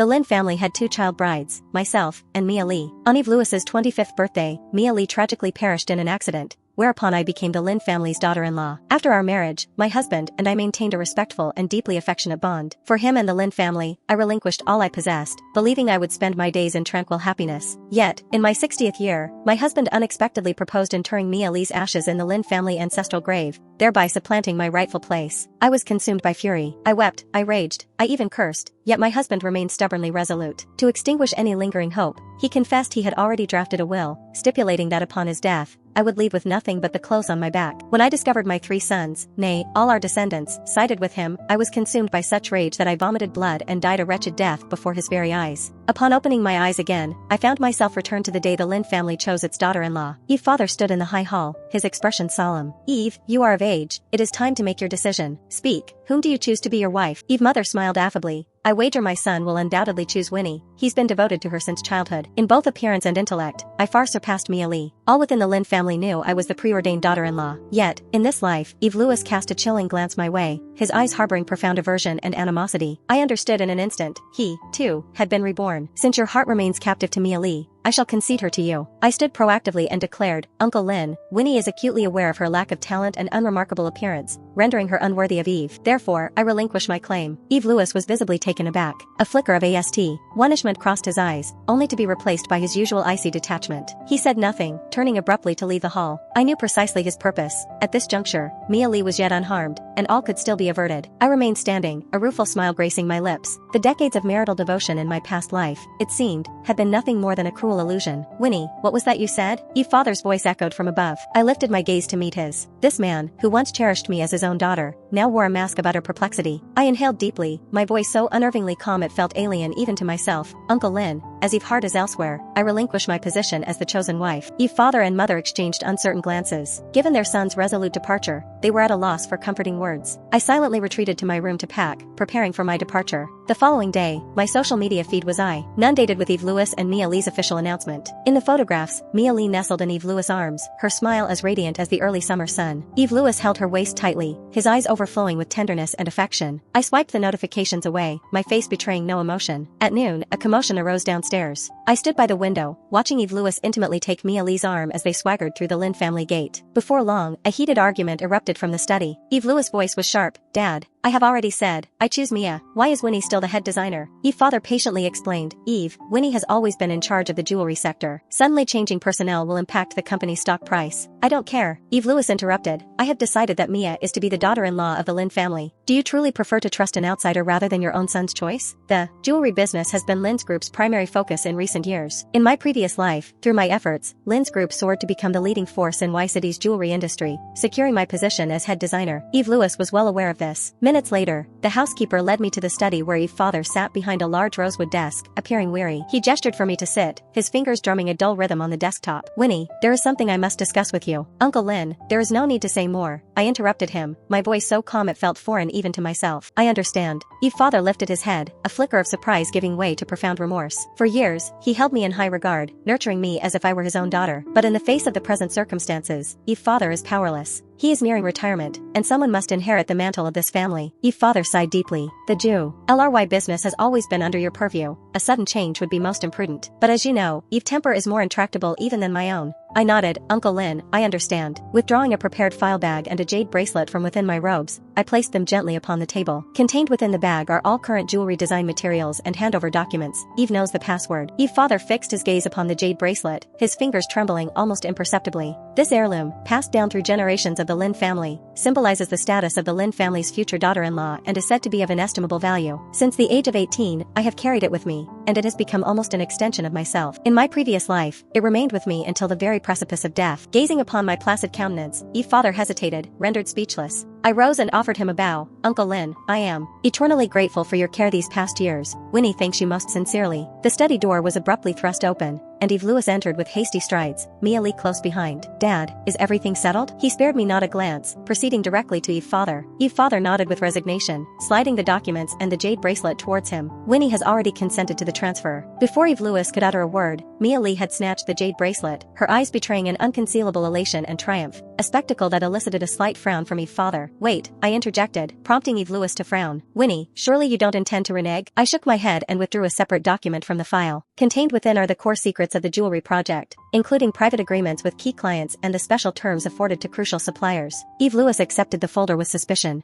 The Lin family had two child brides, myself, and Mia Lee. On Eve Lewis's 25th birthday, Mia Lee tragically perished in an accident, whereupon I became the Lin family's daughter-in-law. After our marriage, my husband and I maintained a respectful and deeply affectionate bond. For him and the Lin family, I relinquished all I possessed, believing I would spend my days in tranquil happiness. Yet, in my 60th year, my husband unexpectedly proposed interring Mia Lee's ashes in the Lin family ancestral grave, thereby supplanting my rightful place. I was consumed by fury. I wept, I raged, I even cursed, yet my husband remained stubbornly resolute. To extinguish any lingering hope, he confessed he had already drafted a will, stipulating that upon his death, I would leave with nothing but the clothes on my back. When I discovered my 3 sons, nay, all our descendants, sided with him, I was consumed by such rage that I vomited blood and died a wretched death before his very eyes. Upon opening my eyes again, I found myself returned to the day the Lin family chose its daughter-in-law. Eve's father stood in the high hall, his expression solemn. "Eve, you are of age, it is time to make your decision. Speak, whom do you choose to be your wife?" Eve's mother smiled affably. "I wager my son will undoubtedly choose Winnie. He's been devoted to her since childhood. In both appearance and intellect, I far surpassed Mia Lee." All within the Lin family knew I was the preordained daughter-in-law. Yet, in this life, Eve Lewis cast a chilling glance my way, his eyes harboring profound aversion and animosity. I understood in an instant. He, too, had been reborn. "Since your heart remains captive to Mia Lee, I shall concede her to you." I stood proactively and declared, "Uncle Lin, Winnie is acutely aware of her lack of talent and unremarkable appearance, rendering her unworthy of Eve. Therefore, I relinquish my claim." Eve Lewis was visibly taken aback. A flicker of astonishment crossed his eyes, only to be replaced by his usual icy detachment. He said nothing, turning abruptly to leave the hall. I knew precisely his purpose. At this juncture, Mia Lee was yet unharmed, and all could still be averted. I remained standing, a rueful smile gracing my lips. The decades of marital devotion in my past life, it seemed, had been nothing more than a cruel illusion. "Winnie, what was that you said?" Eve's father's voice echoed from above. I lifted my gaze to meet his. This man, who once cherished me as his own daughter, now wore a mask of utter perplexity. I inhaled deeply, my voice so unnervingly calm it felt alien even to myself. "Uncle Lin, as Eve's heart is elsewhere, I relinquish my position as the chosen wife." Eve's father and mother exchanged uncertain glances. Given their son's resolute departure, they were at a loss for comforting words. I silently retreated to my room to pack, preparing for my departure. The following day, my social media feed was inundated with Eve Lewis and Mia Lee's official announcement. In the photographs, Mia Lee nestled in Eve Lewis' arms, her smile as radiant as the early summer sun. Eve Lewis held her waist tightly, his eyes overflowing with tenderness and affection. I swiped the notifications away, my face betraying no emotion. At noon, a commotion arose downstairs. I stood by the window, watching Eve Lewis intimately take Mia Lee's arm as they swaggered through the Lin family gate. Before long, a heated argument erupted from the study. Eve Lewis' voice was sharp. "Dad, I have already said, I choose Mia. Why is Winnie still the head designer?" Eve's father patiently explained. "Eve, Winnie has always been in charge of the jewelry sector. Suddenly changing personnel will impact the company's stock price." "I don't care," Eve Lewis interrupted. "I have decided that Mia is to be the daughter-in-law of the Lin family. Do you truly prefer to trust an outsider rather than your own son's choice?" The jewelry business has been Lin's group's primary focus in recent years. In my previous life, through my efforts, Lin's group soared to become the leading force in Y-City's jewelry industry, securing my position as head designer. Eve Lewis was well aware of this. Minutes later, the housekeeper led me to the study where Eve's father sat behind a large rosewood desk, appearing weary. He gestured for me to sit, his fingers drumming a dull rhythm on the desktop. "Winnie, there is something I must discuss with you." "Uncle Lin, there is no need to say more," I interrupted him, my voice so calm it felt foreign even to myself. "I understand." Eve's father lifted his head, a flicker of surprise giving way to profound remorse. For years, he held me in high regard, nurturing me as if I were his own daughter. But in the face of the present circumstances, Eve's father is powerless. He is nearing retirement, and someone must inherit the mantle of this family. Eve's father sighed deeply. "The jewelry business has always been under your purview. A sudden change would be most imprudent. But as you know, Eve's temper is more intractable even than my own." I nodded. "Uncle Lin, I understand." Withdrawing a prepared file bag and a jade bracelet from within my robes, I placed them gently upon the table. Contained within the bag are all current jewelry design materials and handover documents. Eve knows the password. Eve's father fixed his gaze upon the jade bracelet, his fingers trembling almost imperceptibly. This heirloom, passed down through generations of the Lin family, symbolizes the status of the Lin family's future daughter-in-law and is said to be of inestimable value. Since the age of 18, I have carried it with me, and it has become almost an extension of myself. In my previous life, it remained with me until the very precipice of death. Gazing upon my placid countenance, Eve's father hesitated, rendered speechless. I rose and offered him a bow. "Uncle Lin, I am eternally grateful for your care these past years. Winnie thanks you most sincerely." The study door was abruptly thrust open, and Eve Lewis entered with hasty strides, Mia Lee close behind. "Dad, is everything settled?" He spared me not a glance, proceeding directly to Eve father. Eve father nodded with resignation, sliding the documents and the jade bracelet towards him. "Winnie has already consented to the transfer." Before Eve Lewis could utter a word, Mia Lee had snatched the jade bracelet, her eyes betraying an unconcealable elation and triumph, a spectacle that elicited a slight frown from Eve father. "Wait," I interjected, prompting Eve Lewis to frown. "Winnie, surely you don't intend to renege?" I shook my head and withdrew a separate document from the file. Contained within are the core secrets of the jewelry project, including private agreements with key clients and the special terms afforded to crucial suppliers. Eve Lewis accepted the folder with suspicion,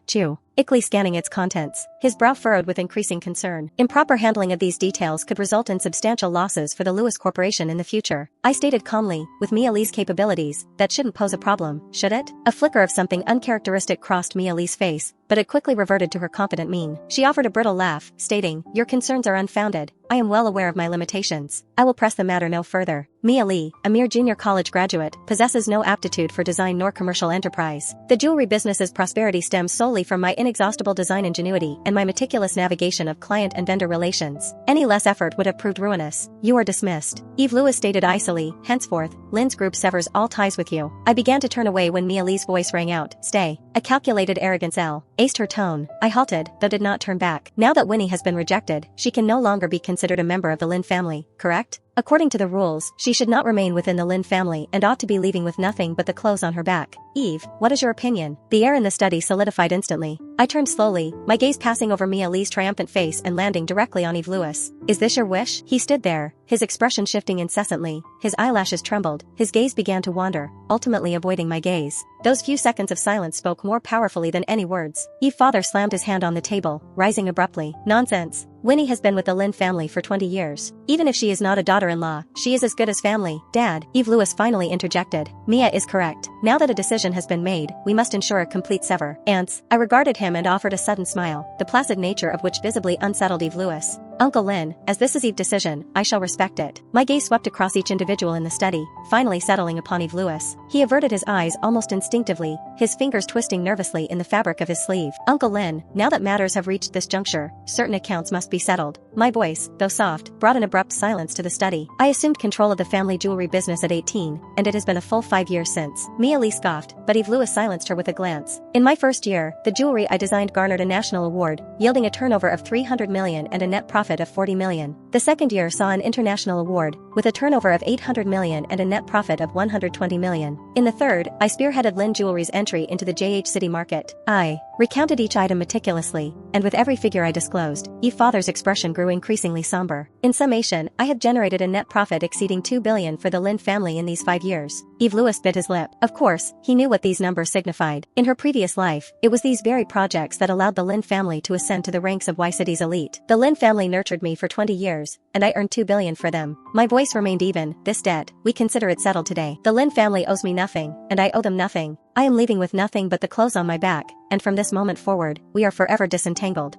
quickly scanning its contents, his brow furrowed with increasing concern. Improper handling of these details could result in substantial losses for the Lewis Corporation in the future. I stated calmly, "With Mia Lee's capabilities, that shouldn't pose a problem, should it?" A flicker of something uncharacteristic crossed Mia Lee's face, but it quickly reverted to her confident mien. She offered a brittle laugh, stating, "Your concerns are unfounded. I am well aware of my limitations. I will press the matter no further." Mia Lee, a mere junior college graduate, possesses no aptitude for design nor commercial enterprise. The jewelry business's prosperity stems solely from my inexhaustible design ingenuity and my meticulous navigation of client and vendor relations. Any less effort would have proved ruinous. "You are dismissed," Eve Lewis stated icily. "Henceforth, Lynn's group severs all ties with you." I began to turn away when Mia Lee's voice rang out, "Stay." A calculated arrogance aced her tone. I halted, though did not turn back. Now that Winnie has been rejected, she can no longer be considered a member of the Lynn family, correct? According to the rules, she should not remain within the Lynn family and ought to be leaving with nothing but the clothes on her back. "Eve, what is your opinion?" The air in the study solidified instantly. I turned slowly, my gaze passing over Mia Lee's triumphant face and landing directly on Eve Lewis. "Is this your wish?" He stood there, his expression shifting incessantly, his eyelashes trembled, his gaze began to wander, ultimately avoiding my gaze. Those few seconds of silence spoke more powerfully than any words. Eve father slammed his hand on the table, rising abruptly. "Nonsense. Winnie has been with the Lynn family for 20 years. Even if she is not a daughter-in-law, she is as good as family." "Dad," Eve Lewis finally interjected. "Mia is correct. Now that a decision has been made, we must ensure a complete sever." "Aunts." I regarded him and offered a sudden smile, the placid nature of which visibly unsettled Eve Lewis. "Uncle Lynn, as this is Eve's decision, I shall respect it." My gaze swept across each individual in the study, finally settling upon Eve Lewis. He averted his eyes almost instinctively, his fingers twisting nervously in the fabric of his sleeve. "Uncle Lynn, now that matters have reached this juncture, certain accounts must be settled." My voice, though soft, brought an abrupt silence to the study. I assumed control of the family jewelry business at 18, and it has been a full 5 years since. Mia Lee scoffed, but Eve Lewis silenced her with a glance. "In my first year, the jewelry I designed garnered a national award, yielding a turnover of 300 million and a net profit of 40 million. The second year saw an international award, with a turnover of 800 million and a net profit of 120 million. In the third, I spearheaded Lynn Jewelry's entry into the JH City market." I recounted each item meticulously, and with every figure I disclosed, Eve father's expression grew increasingly somber. "In summation, I have generated a net profit exceeding 2 billion for the Lynn family in these 5 years. Eve Lewis bit his lip. Of course, he knew what these numbers signified. In her previous life, it was these very projects that allowed the Lynn family to ascend to the ranks of Y-City's elite. The Lynn family nurtured me for 20 years, and I earned 2 billion for them. My voice remained even. "This debt, we consider it settled today. The Lynn family owes me nothing, and I owe them nothing. I am leaving with nothing but the clothes on my back, and from this moment forward, we are forever disentangled."